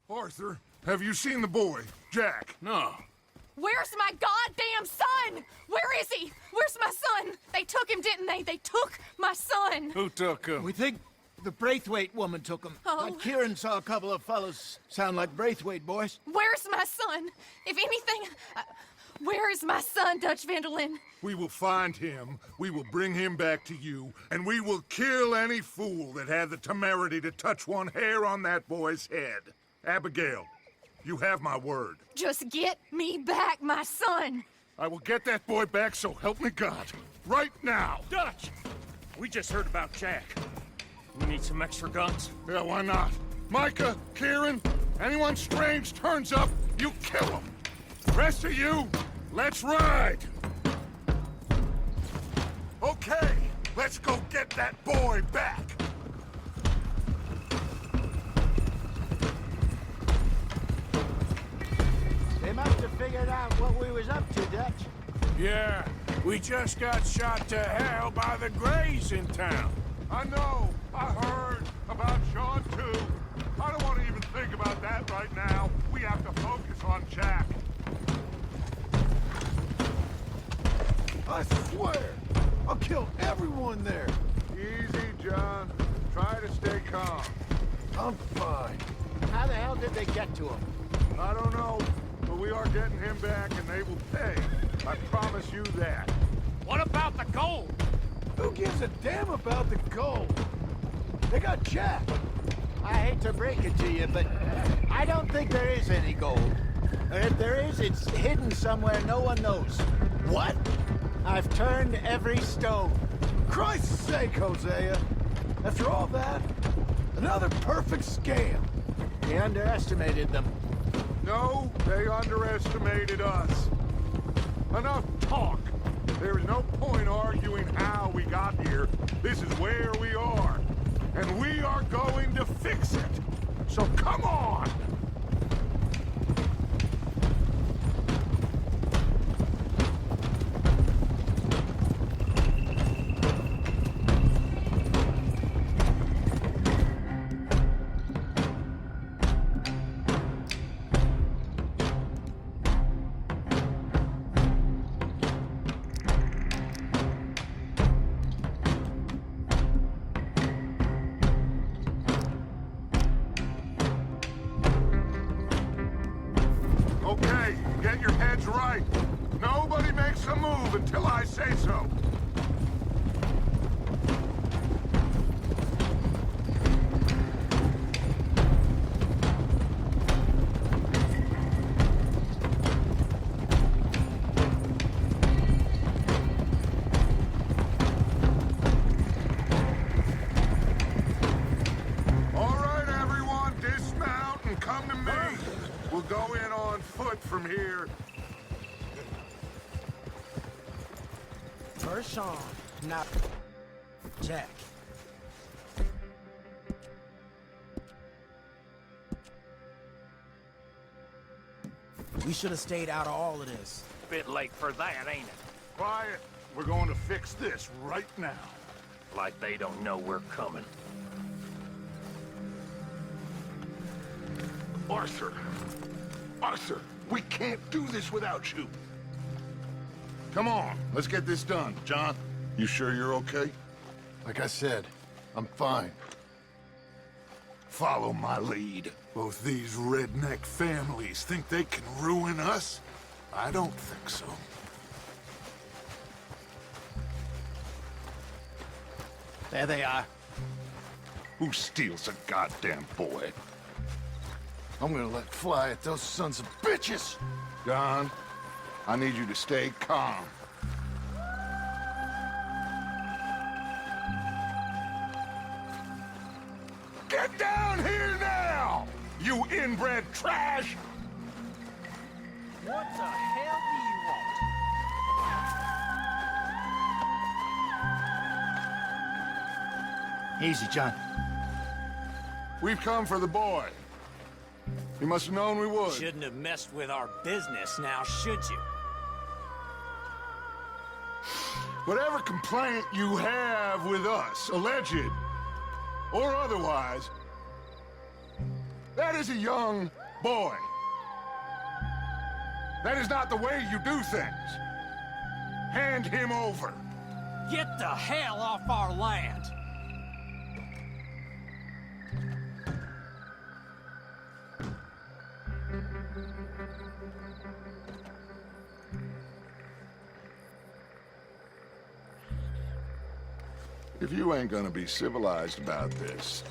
Arthur, have you seen the boy, Jack? No. Where's my goddamn son? Where is he? Where's my son? They took him, didn't they? They took my son. Who took him? We think the Braithwaite woman took him. Oh. Kieran saw a couple of fellows sound like Braithwaite boys. Where's my son? If anything, where is my son, Dutch Vanderlyn? We will find him, we will bring him back to you, and we will kill any fool that had the temerity to touch one hair on that boy's head. Abigail, you have my word. Just get me back, my son. I will get that boy back, so help me God. Right now. Dutch! We just heard about Jack. We need some extra guns. Yeah, why not? Micah, Kieran, anyone strange turns up, you kill him. Rest of you, let's ride. Okay, let's go get that boy back. They must have figured out what we was up to, Dutch. Yeah, we just got shot to hell by the Greys in town. I know, I heard about Sean too. I don't want to even think about that right now. We have to focus on Jack. I swear, I'll kill everyone there. Easy, John. Try to stay calm. I'm fine. How the hell did they get to him? I don't know, but we are getting him back and they will pay. I promise you that. What about the gold? Who gives a damn about the gold? They got Jack. I hate to break it to you, but I don't think there is any gold. Or if there is, it's hidden somewhere no one knows. What? I've turned every stone. Christ's sake, Hosea. After all that, another perfect scam. We underestimated them. No, they underestimated us. Enough talk. There is no point arguing how we got here. This is where we are. And we are going to fix it. So come on! Okay, get your heads right. Nobody makes a move until I say so. All right, everyone, dismount and come to me. We'll go in on foot from here. First Sean, not Jack. We should have stayed out of all of this. Bit late for that, ain't it? Quiet. We're going to fix this right now. Like they don't know we're coming. Arthur. Arthur, we can't do this without you. Come on, let's get this done. John, you sure you're okay? Like I said, I'm fine. Follow my lead. Both these redneck families think they can ruin us? I don't think so. There they are. Who steals a goddamn boy? I'm gonna let fly at those sons of bitches. John, I need you to stay calm. Get down here now, you inbred trash! What the hell do you want? Easy, John. We've come for the boy. You must have known we would. Shouldn't have messed with our business now, should you? Whatever complaint you have with us, alleged or otherwise, That is a young boy. That is not the way you do things. Hand him over. Get the hell off our land! If you ain't gonna be civilized about this...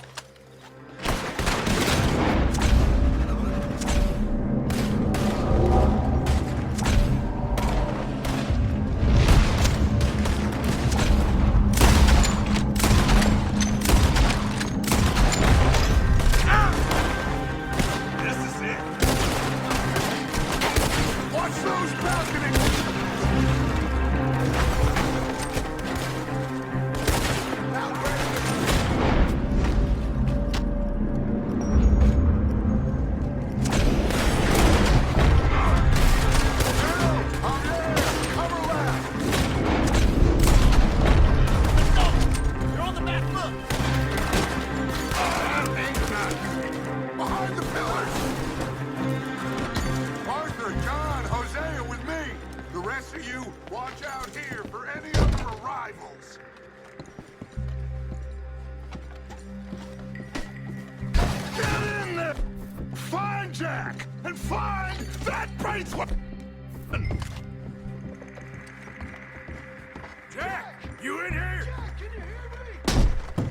Watch out here for any other arrivals. Get in there! Find Jack! And find that bracelet! Jack, you in here? Jack, can you hear me?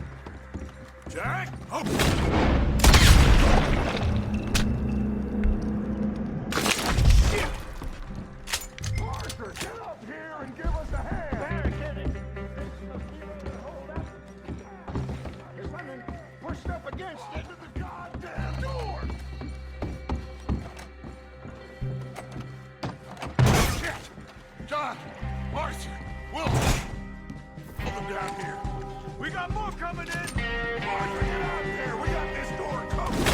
Jack? Oh! Get up here and give us a hand! Barricaded! There's something pushed up against it. Into the goddamn door! Shit! John! Marcia! Will! Pull them down here. We got more coming in! Marcia, get out there! We got this door covered!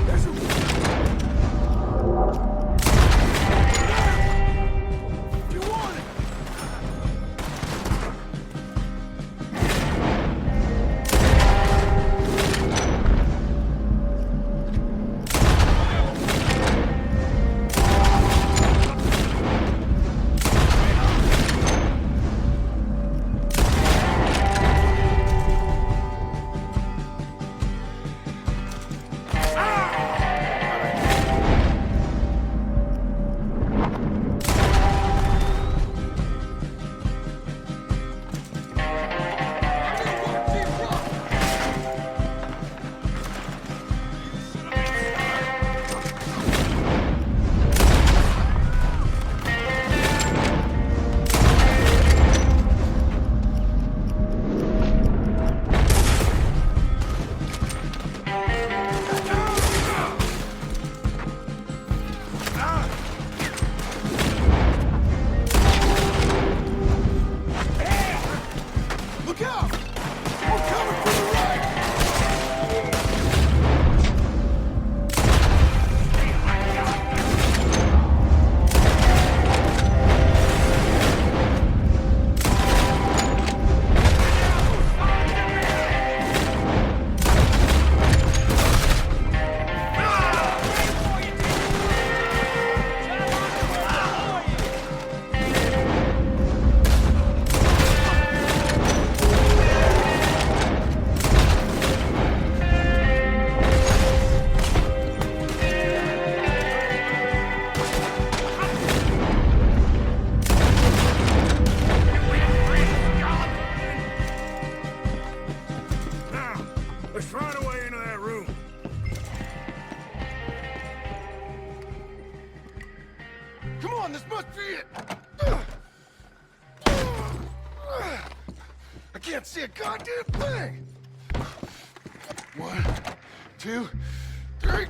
There's a... Let's find a way into that room. Come on, this must be it! I can't see a goddamn thing! 1, 2, 3...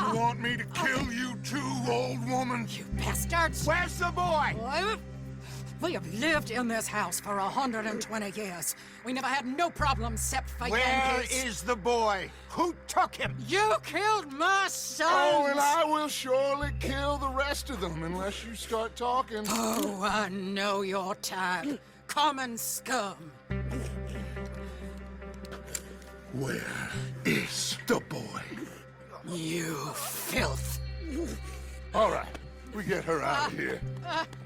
You want me to kill you too, old woman? You bastards! Where's the boy? We have lived in this house for 120 years. We never had no problems except for Where Yankees. is the boy? Who took him? You killed my son! Oh, and I will surely kill the rest of them unless you start talking. Oh, I know your type. Common scum. Where is the boy? You filth. All right, we get her out of here.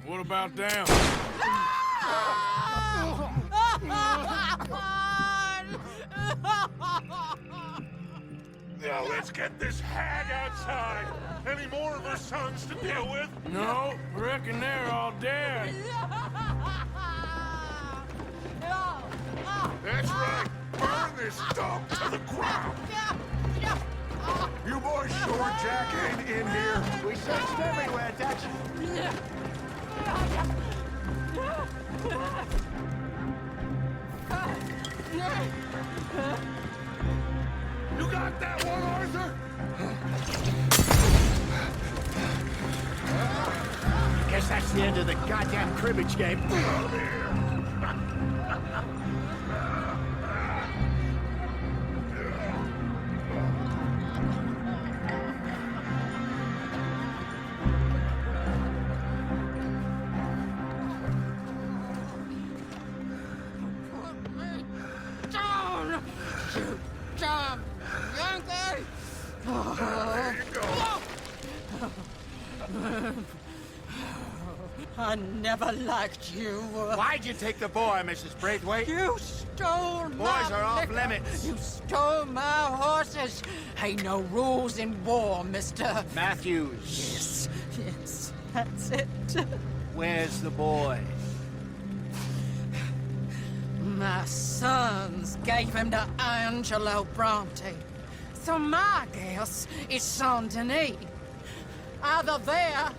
What about them? Now let's get this hag outside. Any more of her sons to deal with? No, reckon they're all dead. That's right. Burn this dump to the ground. You boys sure Jack ain't in here? We searched everywhere, Dutch. You got that one, Arthur? Guess that's the end of the goddamn cribbage game. Down! You damn Yankee! There you go. I never liked you. Why'd you take the boy, Mrs. Braithwaite? You stole my Boys are off liquor. limits. You stole my horses. Ain't no rules in war, mister. Matthews, Yes, that's it. where's the boy? My sons gave him to Angelo Bronte. So my guess is Saint Denis. Either there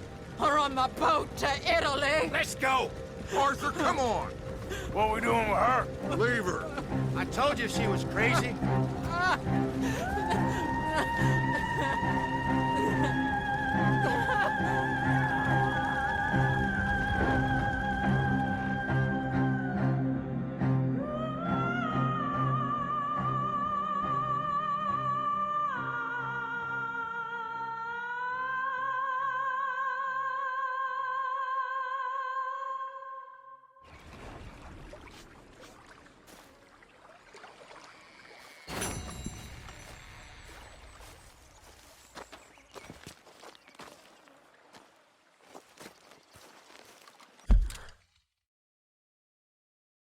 or on the boat to Italy. Let's go! Arthur, come on. What we doing with her? Leave her. I told you she was crazy. Ah,